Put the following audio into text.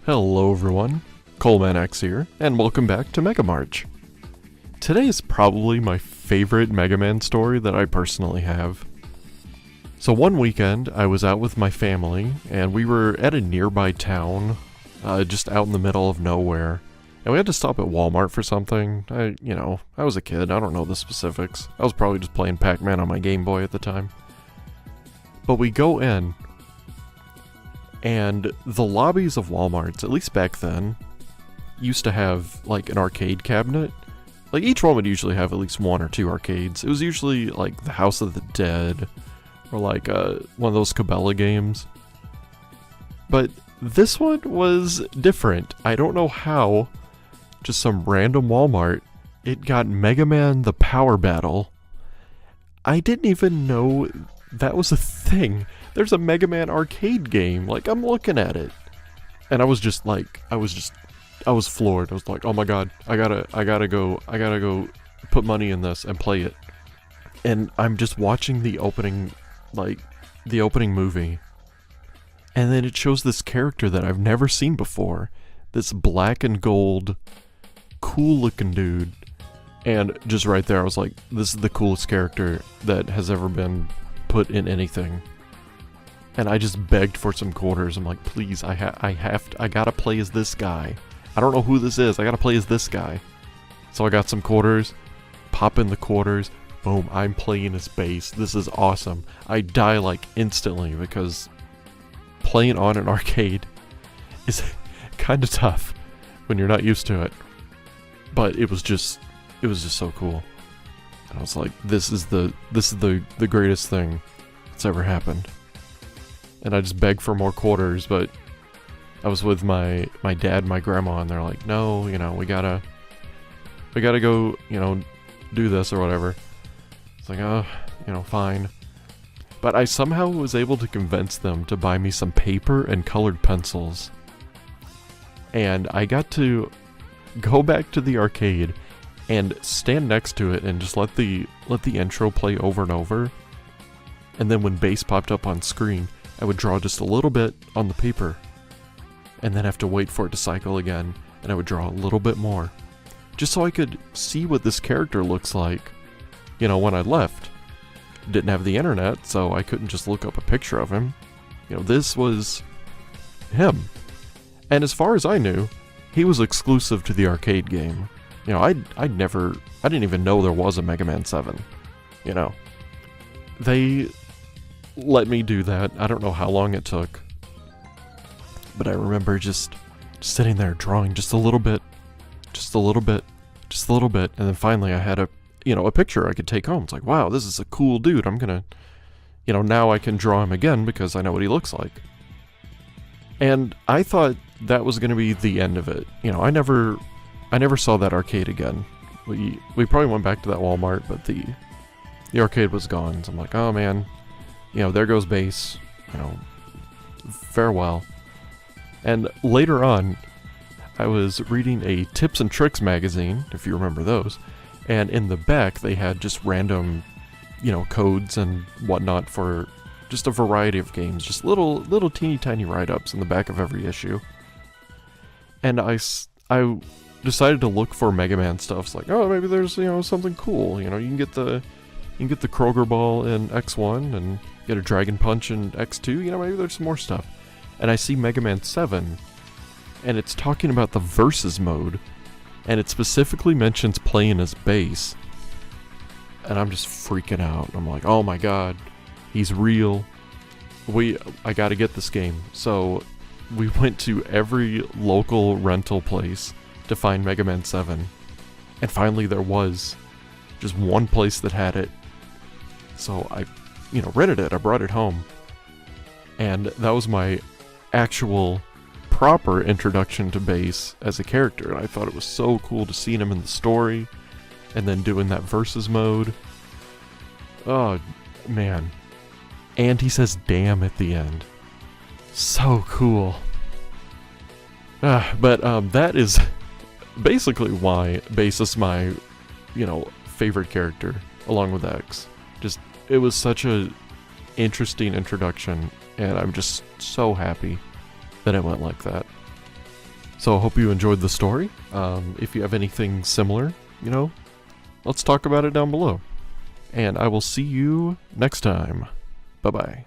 Hello everyone, Coleman X here, and welcome back to Mega March. Today is probably my favorite Mega Man story that I personally have. So one weekend, I was out with my family, and we were at a nearby town, just out in the middle of nowhere, and we had to stop at Walmart for something. I was a kid, I don't know the specifics. I was probably just playing Pac-Man on my Game Boy at the time. But we go in, and the lobbies of Walmarts, at least back then, used to have, like, an arcade cabinet. Like, each one would usually have at least one or two arcades. It was usually, like, the House of the Dead, or, like, one of those Cabela games. But this one was different. I don't know how, just some random Walmart, it got Mega Man the Power Battle. I didn't even know that was a thing. There's a Mega Man arcade game. Like, I'm looking at it. And I was floored. I was like, oh my god, I gotta go put money in this and play it. And I'm just watching the opening movie. And then it shows this character that I've never seen before. This black and gold, cool looking dude. And just right there, I was like, this is the coolest character that has ever been put in anything. And I just begged for some quarters. I'm like, please, I gotta play as this guy. I don't know who this is. I gotta play as this guy. So I got some quarters. Pop in the quarters. Boom, I'm playing as bass. This is awesome. I die like instantly because playing on an arcade is kind of tough when you're not used to it. But it was just so cool. And I was like, this is the greatest thing that's ever happened. And I just begged for more quarters, but I was with my dad and my grandma, and they're like, no, we gotta go, do this or whatever. It's like, fine. But I somehow was able to convince them to buy me some paper and colored pencils. And I got to go back to the arcade and stand next to it and just let the intro play over and over. And then when bass popped up on screen, I would draw just a little bit on the paper, and then have to wait for it to cycle again, and I would draw a little bit more, just so I could see what this character looks like, when I left. Didn't have the internet, so I couldn't just look up a picture of him. This was him. And as far as I knew, he was exclusive to the arcade game. I didn't even know there was a Mega Man 7. They let me do that. I don't know how long it took. But I remember just sitting there drawing just a little bit, and then finally I had a picture I could take home. It's like, wow, this is a cool dude. I'm gonna, now I can draw him again because I know what he looks like. And I thought that was gonna be the end of it. I never saw that arcade again. We probably went back to that Walmart, but the arcade was gone. So I'm like, oh man, there goes bass. Farewell. And later on, I was reading a Tips and Tricks magazine, if you remember those, and in the back they had just random, codes and whatnot for just a variety of games, just little teeny tiny write-ups in the back of every issue. And I decided to look for Mega Man stuff. It's like, oh, maybe there's, something cool. You can get the Kroger ball in X1 and get a Dragon Punch in X2. Maybe there's some more stuff. And I see Mega Man 7, and it's talking about the Versus mode, and it specifically mentions playing as bass. And I'm just freaking out. I'm like, oh my god, he's real. I gotta get this game. So we went to every local rental place to find Mega Man 7. And finally there was just one place that had it. So I, rented it. I brought it home. And that was my actual proper introduction to bass as a character. And I thought it was so cool to see him in the story. And then doing that versus mode. Oh, man. And he says damn at the end. So cool. But that is basically why Base is my, favorite character, along with X. Just, it was such a interesting introduction, and I'm just so happy that it went like that. So I hope you enjoyed the story. If you have anything similar, let's talk about it down below. And I will see you next time. Bye-bye.